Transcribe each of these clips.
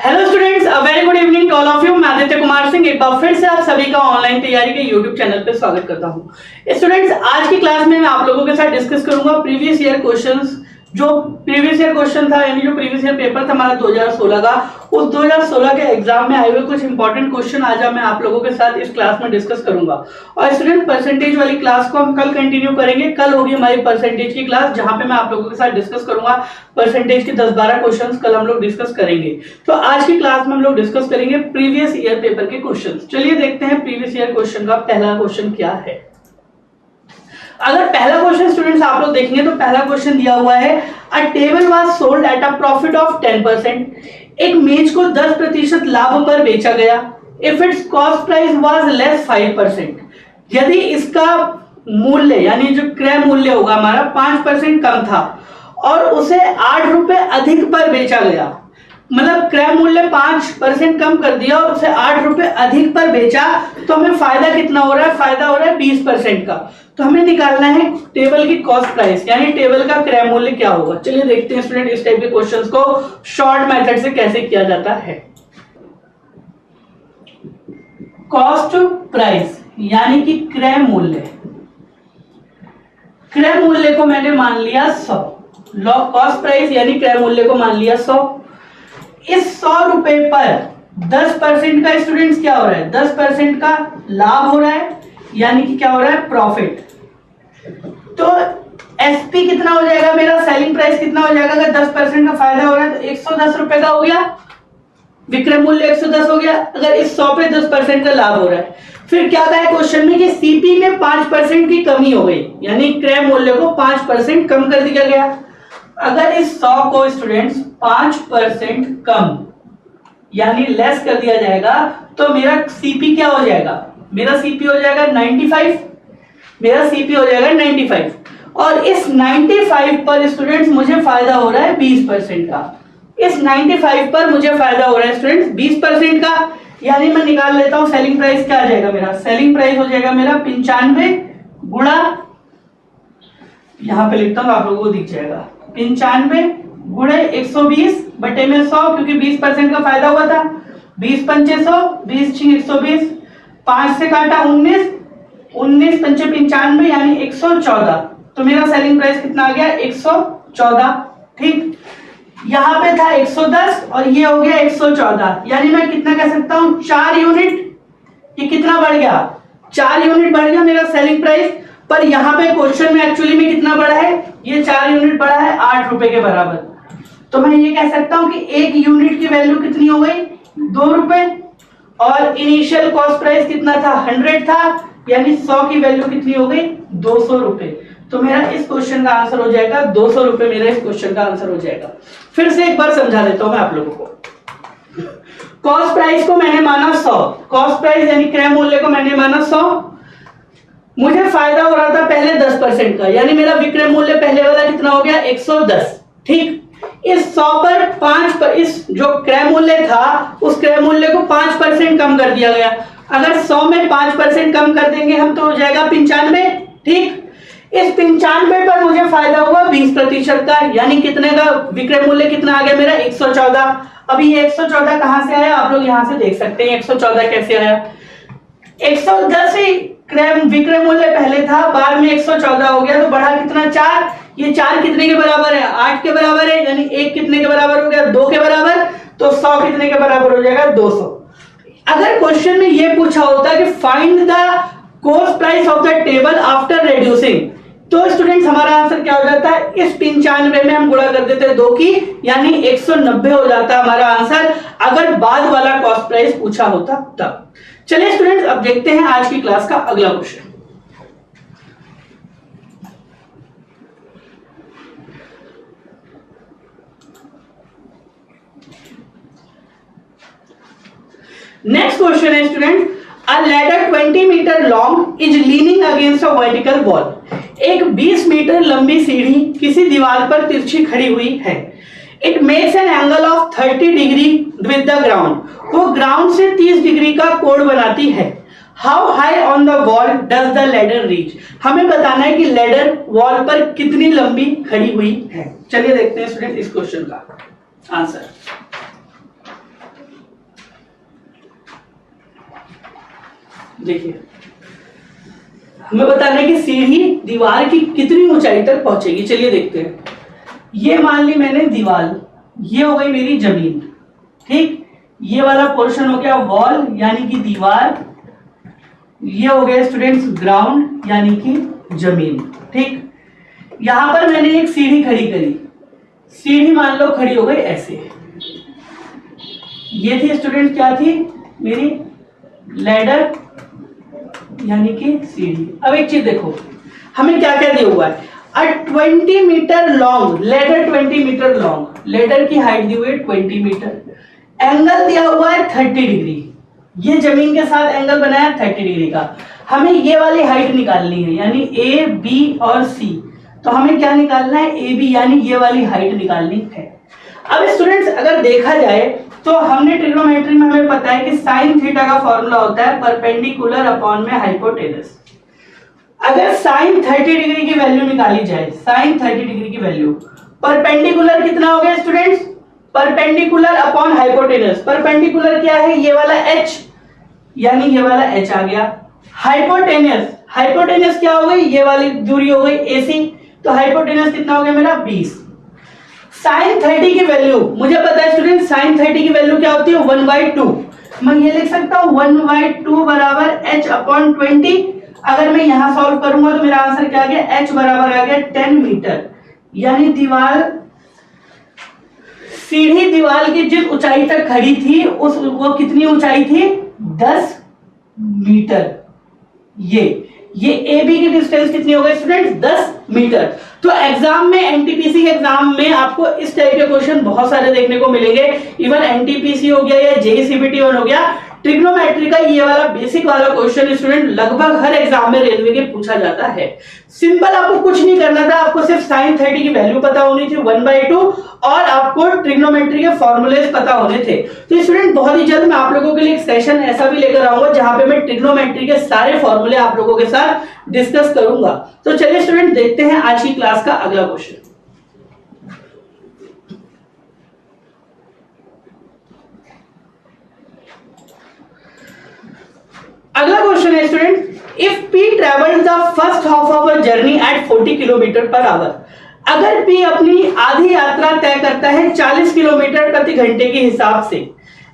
Hello students, a very good evening to all of you. मैं आदित्य कुमार सिंह एक बार फिर से आप सभी का ऑनलाइन तैयारी के यूट्यूब चैनल पे स्वागत करता हूं। स्टूडेंट्स, आज की क्लास में मैं आप लोगों के साथ डिस्कस करूंगा प्रीवियस ईयर क्वेश्चंस। जो प्रीवियस ईयर क्वेश्चन था यानी जो प्रीवियस ईयर पेपर था हमारा 2016 का, उस 2016 के एग्जाम में आए हुए कुछ इंपॉर्टेंट क्वेश्चन आज मैं आप लोगों के साथ इस क्लास में डिस्कस करूंगा। और स्टूडेंट, परसेंटेज वाली क्लास को हम कल कंटिन्यू करेंगे। कल होगी हमारी परसेंटेज की क्लास, जहां पे मैं आप लोगों के साथ डिस्कस करूंगा परसेंटेज के 10-12 क्वेश्चन कल हम लोग डिस्कस करेंगे। तो आज की क्लास में हम लोग डिस्कस करेंगे प्रीवियस ईयर पेपर के क्वेश्चन। चलिए देखते हैं प्रीवियस ईयर क्वेश्चन का पहला क्वेश्चन क्या है। अगर पहला क्वेश्चन स्टूडेंट्स आप लोग देखेंगे तो पहला क्वेश्चन दिया हुआ है, अ table was sold at a profit of 10%। एक मेज को 10% लाभ पर बेचा गया। If it's cost price was less 5%। यदि इसका मूल्य यानी जो क्रय मूल्य होगा हमारा 5% कम था और उसे 8 रुपए अधिक पर बेचा गया, मतलब क्रय मूल्य 5% कम कर दिया और उसे 8 रुपए अधिक पर बेचा, तो हमें फायदा कितना हो रहा है? फायदा हो रहा है 20% का। तो हमें निकालना है टेबल की कॉस्ट प्राइस यानी टेबल का क्रय मूल्य क्या होगा। चलिए देखते हैं स्टूडेंट इस टाइप के क्वेश्चंस को शॉर्ट मेथड से कैसे किया जाता है। कॉस्ट प्राइस यानी कि क्रय मूल्य, क्रय मूल्य को मैंने मान लिया 100। कॉस्ट प्राइस यानी क्रय मूल्य को मान लिया 100। इस 100 रुपए पर 10% का स्टूडेंट्स क्या हो रहा है? 10% का लाभ हो रहा है यानी कि क्या हो रहा है? प्रॉफिट। तो एसपी कितना हो जाएगा मेरा? सेलिंग प्राइस कितना हो जाएगा? अगर 10% का फायदा हो रहा है तो 110 रुपए का हो गया, विक्रय मूल्य 110 हो गया। अगर इस 100 पे 10% का लाभ हो रहा है, फिर क्या कहा है क्वेश्चन में कि सीपी में 5% की कमी हो गई यानी क्रय मूल्य को 5% कम कर दिया गया। अगर इस 100 को स्टूडेंट्स 5% कम यानी लेस कर दिया जाएगा तो मेरा सीपी क्या हो जाएगा? मेरा सीपी हो जाएगा 95। मेरा सीपी हो जाएगा 95 और इस 95 पर स्टूडेंट्स मुझे फायदा हो रहा है 20% का। इस 95 पर मुझे फायदा हो रहा है स्टूडेंट्स 20% का, यानी मैं निकाल लेता हूं सेलिंग प्राइस क्या आ जाएगा मेरा? सेलिंग प्राइस हो जाएगा मेरा 95 गुणा, यहां पे लिखता हूं आप लोगों को दिख जाएगा, 95 गुणे 120 बटे में 100, क्योंकि 20% का फायदा हुआ था। 20 पंचे 100, 20 छिंग 120, 5 से काटा 19, 19 पंचे 95 यानी 114। तो मेरा सेलिंग प्राइस कितना आ गया? 114। ठीक, यहां पे था 110 और ये हो गया 114, यानी मैं कितना कह सकता हूं? 4 यूनिट। ये कितना बढ़ गया? 4 यूनिट बढ़ गया मेरा सेलिंग प्राइस। पर यहां पे क्वेश्चन में एक्चुअली में कितना बढ़ा है? ये 4 यूनिट बढ़ा है 8 रुपए के बराबर। तो मैं ये कह सकता हूं कि एक यूनिट की वैल्यू कितनी हो गई? 2 रुपए। और इनिशियल कॉस्ट प्राइस कितना था? 100 था, यानी 100 की वैल्यू कितनी हो गई? 200 रुपए। तो मेरा इस क्वेश्चन का आंसर हो जाएगा 200 रुपए। मेरा इस क्वेश्चन का आंसर हो जाएगा। फिर से एक बार समझा देता हूं मैं आप लोगों को। कॉस्ट प्राइस को मैंने माना 100, कॉस्ट प्राइस यानी क्रय मूल्य को मैंने माना 100। मुझे फायदा हो रहा था पहले 10% का, यानी मेरा विक्रय मूल्य पहले वाला कितना हो गया? 110। ठीक, इस 100 पर 5 पर इस जो क्रय मूल्य था उस क्रय मूल्य को 5% कम कर दिया गया। अगर 100 में 5% कम कर देंगे हम तो हो जाएगा 95। ठीक, इस 95 पर मुझे फायदा हुआ 20% का, यानी कितने का? विक्रय मूल्य कितना आ गया मेरा? 114। अभी ये 114 कहां से आया? आप लोग यहां से देख सकते हैं 114 कैसे आया। 110 ही विक्रय मूल्य पहले था, बाद में 114 हो गया, तो बढ़ा कितना? 4। ये 4 कितने के बराबर है? 8 के बराबर है, यानी 1 कितने के बराबर हो गया? 2 के बराबर। तो 100 कितने के बराबर हो जाएगा? 200। अगर क्वेश्चन में ये पूछा होता कि find the cost price of the table after reducing, तो स्टूडेंट्स हमारा आंसर क्या हो जाता है? इस 95 में हम गुणा कर देते हैं 2 की, यानी 190 हो जाता है हमारा आंसर, अगर बाद वाला कॉस्ट प्राइस पूछा होता तब। चलिए स्टूडेंट्स, अब देखते हैं आज की क्लास का अगला क्वेश्चन। नेक्स्ट क्वेश्चन है student, a ladder 20 metre long is leaning against a vertical wall. एक 20 मीटर लंबी सीढ़ी किसी दीवार पर तिरछी खड़ी हुई है। It makes an angle of 30 degree with the ground. वो ग्राउंड से 30 डिग्री का कोण बनाती है। How high on the wall does the ladder reach. हमें बताना है कि लैडर वॉल पर कितनी लंबी खड़ी हुई है। चलिए देखते हैं स्टूडेंट इस क्वेश्चन का आंसर। देखिए हमें बताना है कि सीढ़ी दीवार की कितनी ऊंचाई तक पहुंचेगी। चलिए देखते हैं। ये मान ली मैंने दीवार, ये हो गई मेरी जमीन, ठीक। ये वाला पोर्शन हो गया वॉल यानी कि दीवार, ये हो गया स्टूडेंट्स ग्राउंड यानी कि जमीन, ठीक। यहां पर मैंने एक सीढ़ी खड़ी करी, सीढ़ी मान लो खड़ी हो गई ऐसे। ये थी स्टूडेंट क्या थी मेरी लैडर यानी कि सीढ़ी। अब एक चीज देखो हमें क्या क्या दिया हुआ है, a 20 metre long ladder, 20 metre long ladder की हाइट दी हुई है 20 मीटर, एंगल दिया हुआ है 30 डिग्री, ये जमीन के साथ एंगल बनाया 30 डिग्री का। हमें ये वाली हाइट निकालनी है यानी ए बी और सी, तो हमें क्या निकालना है ए बी यानी ये वाली हाइट निकालनी है। अब स्टूडेंट्स अगर देखा जाए तो हमने ट्रिग्नोमेट्री में हमें पता है कि साइन थीटा का फॉर्मूला होता है परपेंडिकुलर अपॉन में हाइपोटेनस। अगर साइन 30 डिग्री की वैल्यू निकाली जाए, साइन 30 डिग्री की वैल्यू, परपेंडिकुलर कितना हो गया students, perpendicular upon hypotenuse, perpendicular क्या है ये वाला h यानी ये वाला h आ गया, हाइपोटेनस, हाइपोटेनस क्या हो गई ये वाली दूरी हो गई AC, तो हाइपोटेनस कितना हो गया मेरा 20। साइन 30 की वैल्यू मुझे पता है स्टूडेंट, साइन 30 की वैल्यू क्या होती है 1/2, मैं ये लिख सकता हूं 1/2 बराबर h अपॉन 20। अगर मैं यहां सॉल्व करूंगा तो मेरा आंसर क्या आ गया, h बराबर आ गया 10 मीटर, यानी दीवार, सीढ़ी दीवार की जिस ऊंचाई तक खड़ी थी उस वो कितनी ऊंचाई थी 10 मीटर। ये ए बी की डिस्टेंस कितनी हो गई स्टूडेंट 10 मीटर। तो एग्जाम में एनटीपीसी के एग्जाम में आपको इस टाइप के क्वेश्चन बहुत सारे देखने को मिलेंगे। इवन एनटीपीसी हो गया या जेईसीबीटी 1 हो गया, ट्रिग्नोमेट्री का ये वाला बेसिक वाला क्वेश्चन स्टूडेंट लगभग हर एग्जाम में रेलवे के पूछा जाता है। सिंपल आपको कुछ नहीं करना था, आपको सिर्फ साइन 30 की वैल्यू पता होनी थी 1/2 और आपको ट्रिग्नोमेट्री के फॉर्मूलेस पता होने थे। तो स्टूडेंट बहुत ही जल्द मैं आप लोगों के लिए एक सेशन ऐसा भी लेकर आऊंगा जहां पे मैं ट्रिग्नोमेट्री के सारे फॉर्मूले आप लोगों के साथ डिस्कस करूंगा। तो चलिए स्टूडेंट देखते हैं आज की क्लास का अगला क्वेश्चन। अगला क्वेश्चन है student, if P travelled the first half of a journey at 40 kilometre per our, अगर P अपनी आधी यात्रा तय करता है 40 किलोमीटर प्रति घंटे के हिसाब से,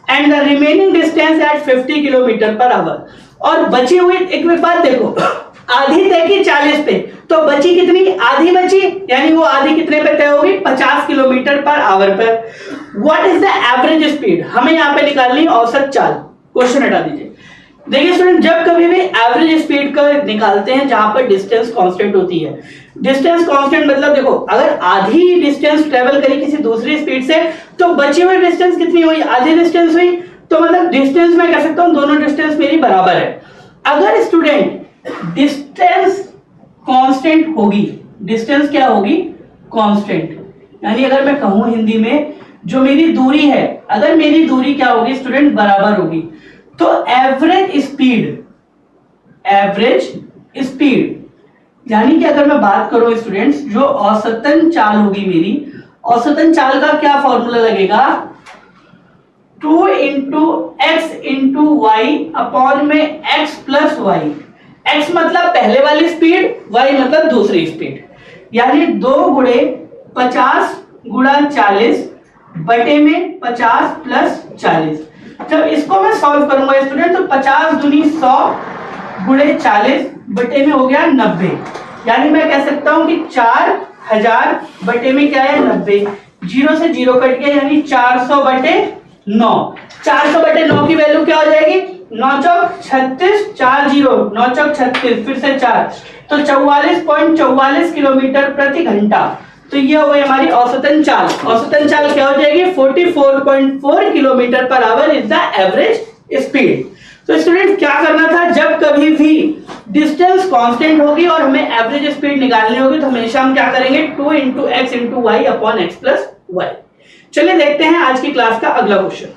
and the remaining distance at 50 kilometre per hour, और बची हुई एक बात देखो, आधी तय की 40 पे, तो बची कितनी, आधी बची, यानी वो आधी कितने पे तय होगी 50 किलोमीटर पर आवर पर। What is the average speed, हमें यहाँ पे निकालनी औसत चाल। क्वेश्चन हटा दीजिए। देखिए स्टूडेंट जब कभी भी एवरेज स्पीड का निकालते हैं जहां पर डिस्टेंस कांस्टेंट होती है, डिस्टेंस कांस्टेंट मतलब देखो अगर आधी डिस्टेंस ट्रेवल करी किसी दूसरी स्पीड से तो बची हुई डिस्टेंस कितनी हुई, आधी डिस्टेंस हुई, तो मतलब डिस्टेंस मैं कह सकता हूं दोनों डिस्टेंस मेरी बराबर है। अगर स्टूडेंट डिस्टेंस कांस्टेंट होगी, डिस्टेंस क्या होगी कांस्टेंट, यानी अगर मैं कहूं हिंदी में जो मेरी दूरी है, अगर मेरी दूरी क्या होगी स्टूडेंट बराबर होगी, तो एवरेज स्पीड यानी कि अगर मैं बात करूं स्टूडेंट्स जो औसतन चाल होगी मेरी, औसतन चाल का क्या फॉर्मूला लगेगा 2 × x × y अपॉन में x प्लस y। x मतलब पहले वाली स्पीड, y मतलब दूसरी स्पीड, यानी 2 × 50 × 40 बटे में 50 प्लस 40। जब इसको मैं सॉल्व करूंगा स्टूडेंट तो 50 दूनी 100 × 40 बटे में हो गया 90, यानी मैं कह सकता हूं कि 4000 बटे में क्या है 90, 0 से 0 कट गया यानी 400 बटे 9। 400 बटे 9 की वैल्यू क्या हो जाएगी 9 चौक 36, 4 0 9 चौक 36 फिर से 4, तो 44.44 किलोमीटर प्रति घंटा। तो ये हो गई हमारी औसतन चाल। औसतन चाल क्या हो जाएगी 44.4 kilometre per our is the average speed. तो स्टूडेंट क्या करना था, जब कभी भी डिस्टेंस कांस्टेंट होगी और हमें एवरेज स्पीड निकालनी होगी तो हमेशा हम क्या करेंगे 2 × x × y upon x plus y। चलिए देखते हैं आज की क्लास का अगला क्वेश्चन।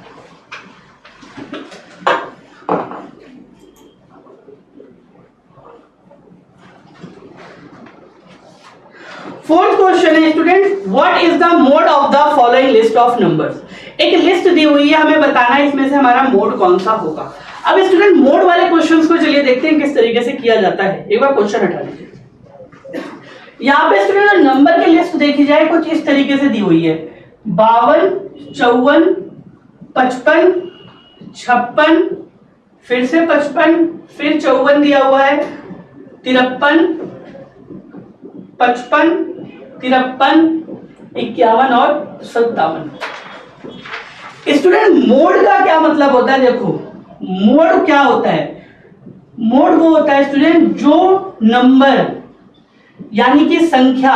फोर्थ क्वेश्चन है student, what is the mode of the following list of numbers. एक लिस्ट दी हुई है, हमें बताना है इसमें से हमारा मोड कौन सा होगा। अब स्टूडेंट मोड वाले क्वेश्चंस को चलिए देखते हैं किस तरीके से किया जाता है। एक बार क्वेश्चन हटा लीजिए। यहाँ पे स्टूडेंट नंबर की लिस्ट देखी जाए कुछ इस तरीके से दी हुई है 52, 54, 55, 56, फिर से 55, फिर 54 दिया हुआ है, 53, 55, 53, 51 और 57। स्टूडेंट मोड का क्या मतलब होता है? देखो मोड क्या होता है, मोड वो होता है स्टूडेंट जो नंबर यानी कि संख्या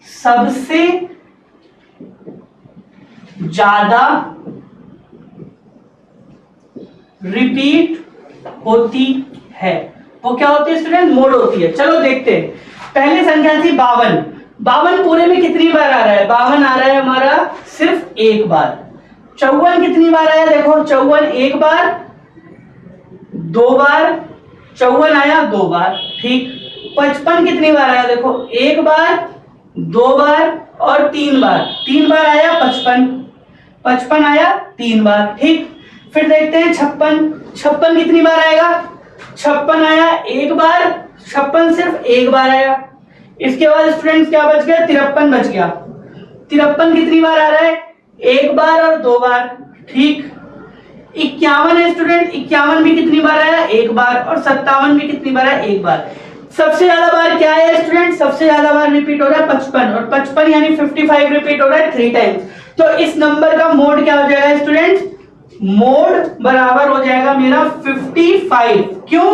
सबसे ज्यादा रिपीट होती है वो क्या होती है स्टूडेंट? मोड होती है। चलो देखते हैं। पहली संख्या थी 52, 52 पूरे में कितनी बार आ रहा है? 52 आ रहा है हमारा सिर्फ एक बार। 54 कितनी बार आया? देखो 54 एक बार, दो बार, 54 आया दो बार, ठीक। 55 कितनी बार आया? देखो एक बार, दो बार और तीन बार, तीन बार आया 55, 55 आया तीन बार, ठीक। फिर देखते हैं 56, 56 कितनी बार आएगा? 56 आया एक बार, 56 सिर्फ एक बार आया। इसके बाद स्टूडेंट्स क्या बच गया? 53 बच गया। 53 कितनी बार आ रहा है? एक बार और दो बार, ठीक। 51 है स्टूडेंट, 51 भी कितनी बार आया? एक बार। और 57 भी कितनी बार आया? एक बार। सबसे ज्यादा बार क्या है स्टूडेंट? सबसे ज्यादा बार रिपीट हो रहा है 55, और 55 यानी 55 रिपीट हो रहा है 3 टाइम्स। तो इस नंबर का मोड क्या हो जाएगा स्टूडेंट? मोड बराबर हो जाएगा मेरा 55। क्यों?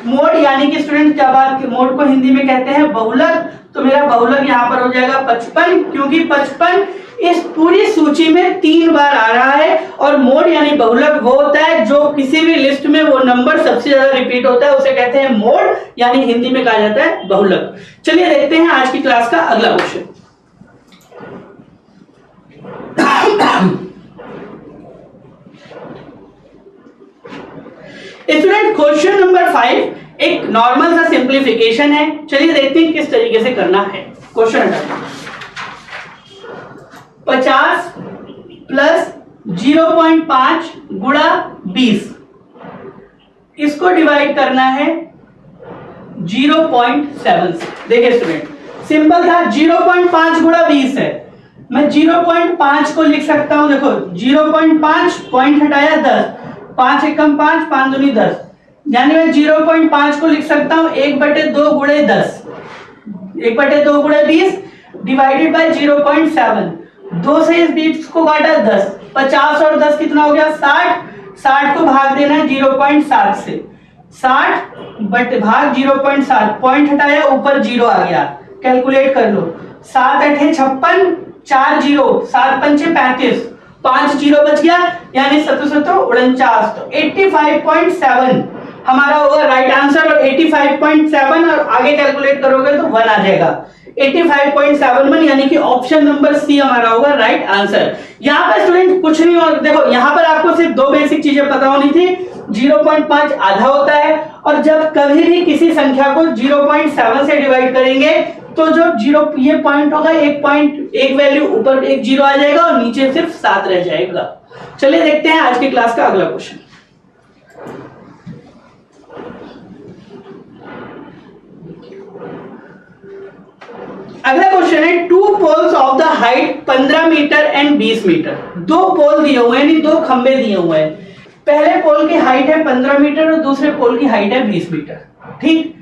मोड यानी कि स्टूडेंट क्या बात, मोड को हिंदी में कहते हैं बहुलक, तो मेरा बहुलक यहाँ पर हो जाएगा 55, क्योंकि 55 इस पूरी सूची में 3 बार आ रहा है। और मोड यानी बहुलक वो होता है जो किसी भी लिस्ट में वो नंबर सबसे ज्यादा रिपीट होता है, उसे कहते हैं मोड, यानी हिंदी में कहा जाता है बहुलक। चलिए देखते हैं आज की क्लास का अगला क्वेश्चन। स्टूडेंट क्वेश्चन नंबर 5 एक नॉर्मल सा सिंप्लीफिकेशन है। चलिए देखते हैं किस तरीके से करना है। क्वेश्चन 50 प्लस 0.5 गुणा 20, इसको डिवाइड करना है 0.7 से। देखिए स्टूडेंट सिंपल था, 0.5 गुणा 20 है, मैं 0.5 को लिख सकता हूं। देखो 0.5 पॉइंट हटाया 10, 5 एकम 5, 5 दूनी 10, यानी मैं 0.5 को लिख सकता हूं 1/2 गुणे 10, 1/2 गुणे 20 डिवाइडेड बाय 0.7। 2 से इस 20 को काटा 10, 50 और 10 कितना हो गया? 60। 60 को भाग देना है 0.7 से, 60 बट भाग 0.7, पॉइंट हटाया ऊपर 0 आ गया, कैलकुलेट कर लो। 7 8 56, 4 0, 7 5 35, 5 0 बच गया, यानी 7 7 49, तो 85.7 हमारा होगा राइट आंसर। और 85.7 और आगे कैलकुलेट करोगे तो 1 आ जाएगा, 85.71, यानी कि ऑप्शन नंबर सी हमारा होगा राइट आंसर। यहाँ पर स्टूडेंट कुछ नहीं और देखो, यहाँ पर आपको सिर्फ 2 बेसिक चीजें पता होनी थी। 0.5 आधा होता है, और जब कभी भी किसी संख्या को 0.7 से डिवाइड करेंगे तो जो 0 ये पॉइंट होगा, एक वैल्यू ऊपर एक 0 आ जाएगा और नीचे सिर्फ 7 रह जाएगा। चलिए देखते हैं आज की क्लास का अगला क्वेश्चन। अगला क्वेश्चन है 2 poles of the height 15 metre and 20 metre. 2 pole दिए हुए हैं, यानी 2 खंबे दिए हुए हैं। पहले पोल की हाइट है 15 मीटर और दूसरे पोल की हाइट है 20 मीटर, ठीक।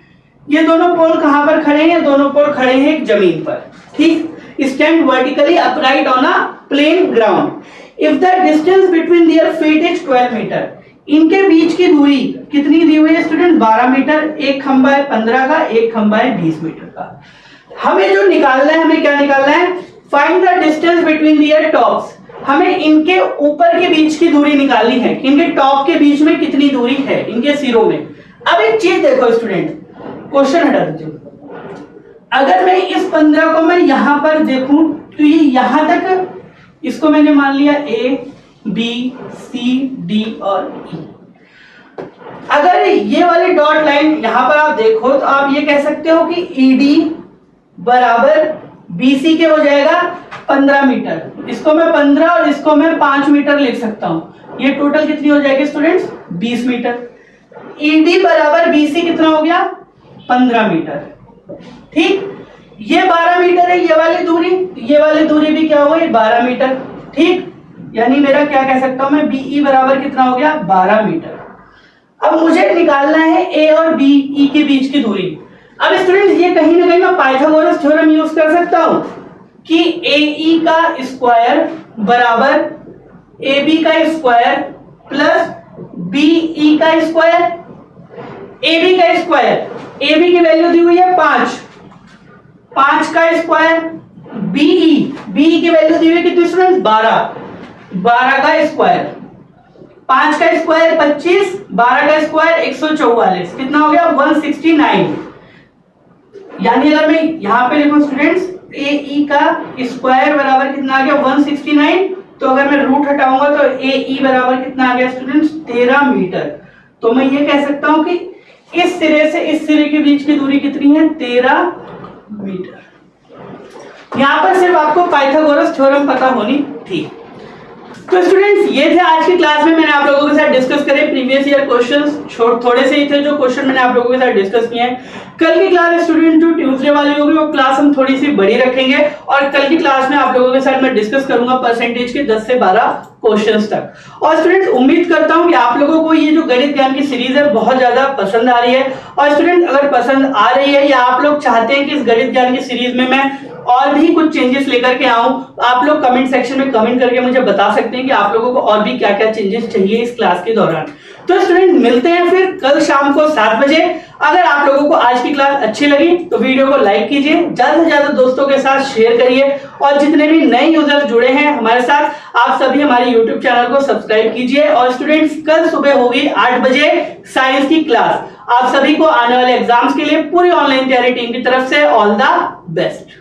ये दोनों पोल कहां पर खड़े हैं? दोनों पोल खड़े हैं एक जमीन पर, ठीक। Stand vertically upright on a plane ground. If the distance between their feet is 12 metre, इनके बीच की दूरी कितनी दी हुई है स्टूडेंट? 12 मीटर। एक खंबा है 15 का, एक खंबा है 20 मीटर का। हमें जो निकालना है, हमें क्या निकालना है? Find the distance between there tops. हमें इनके ऊपर के बीच की दूरी निकालनी है कि इनके टॉप के बीच में कितनी दूरी है, इनके सिरों में। अब एक चीज देखो स्टूडेंट, क्वेश्चन हटा दीजिए। अगर मैं इस 15 को मैं यहां पर देखूं तो ये यहां तक, इसको मैंने मान लिया A B C D और E। अगर ये वाली डॉट लाइन यहां पर आप देखो तो आप ये कह सकते हो कि ED बराबर BC के हो जाएगा 15 मीटर, इसको मैं 15 और इसको मैं 5 मीटर लिख सकता हूं। ये टोटल कितनी हो जाएगी स्टूडेंट्स? 20 मीटर। ED बराबर BC कितना हो गया? 15 मीटर। ठीक, ये 12 मीटर है ये वाली दूरी भी क्या हो गई? 12 मीटर। ठीक, यानी मेरा क्या कह सकता हूं मैं, BE बराबर कितना हो गया? 12 मीटर। अब मुझे निकालना है A और BE के बीच की दूरी। अब स्टूडेंट्स ये कहीं ना कहीं मैं पाइथागोरस थ्योरम यूज कर सकता हूं कि AE का स्क्वायर बराबर AB का स्क्वायर प्लस BE का स्क्वायर। AB का स्क्वायर, AB की वैल्यू दी हुई है 5 का स्क्वायर, BE की वैल्यू दी हुई है कितनी स्टूडेंट्स? 12 का स्क्वायर। 5 का स्क्वायर 25, 12 का स्क्वायर 144, कितना हो गया? 169। यानी अगर मैं यहां पे लिखूं स्टूडेंट्स, AE का स्क्वायर बराबर कितना आ गया? 169। तो अगर मैं रूट हटाऊंगा तो AE बराबर कितना आ गया स्टूडेंट्स? 13 मीटर। तो मैं ये कह सकता हूं कि इस सिरे से इस सिरे के बीच की दूरी कितनी है? 13 मीटर। यहां पर सिर्फ आपको पाइथागोरस थ्योरम पता होनी थी। तो स्टूडेंट्स ये थे आज की क्लास में मैंने आप लोगों के साथ डिस्कस करे प्रीवियस ईयर क्वेश्चंस। थोड़े से ही थे जो क्वेश्चन मैंने आप लोगों के साथ डिस्कस किए हैं। कल की क्लास स्टूडेंट जो ट्यूसडे वाली होगी वो क्लास हम थोड़ी सी बड़ी रखेंगे और कल की क्लास में आप लोगों के साथ मैं डिस्कस करूंगा परसेंटेज के 10 से 12 क्वेश्चंस तक। और स्टूडेंट्स उम्मीद करता हूं कि आप लोगों को ये जो गणित ज्ञान की सीरीज है बहुत ज्यादा पसंद आ रही है। और स्टूडेंट अगर पसंद आ रही है या आप लोग चाहते हैं कि इस गणित ज्ञान की सीरीज में मैं और भी कुछ चेंजेस लेकर के आऊं, आप लोग कमेंट सेक्शन में कमेंट करके मुझे बता सकते हैं कि आप लोगों को और भी क्या क्या चेंजेस चाहिए इस क्लास के दौरान। तो स्टूडेंट मिलते हैं फिर कल शाम को 7 बजे। अगर आप लोगों को आज की क्लास अच्छी लगी तो वीडियो को लाइक कीजिए, ज्यादा से ज्यादा दोस्तों के साथ शेयर करिए और जितने भी नए यूजर्स जुड़े हैं हमारे साथ आप सभी हमारे यूट्यूब चैनल को सब्सक्राइब कीजिए। और स्टूडेंट्स कल सुबह होगी 8 बजे साइंस की क्लास। आप सभी को आने वाले एग्जाम्स के लिए पूरी ऑनलाइन तैयारी टीम की तरफ से ऑल द बेस्ट।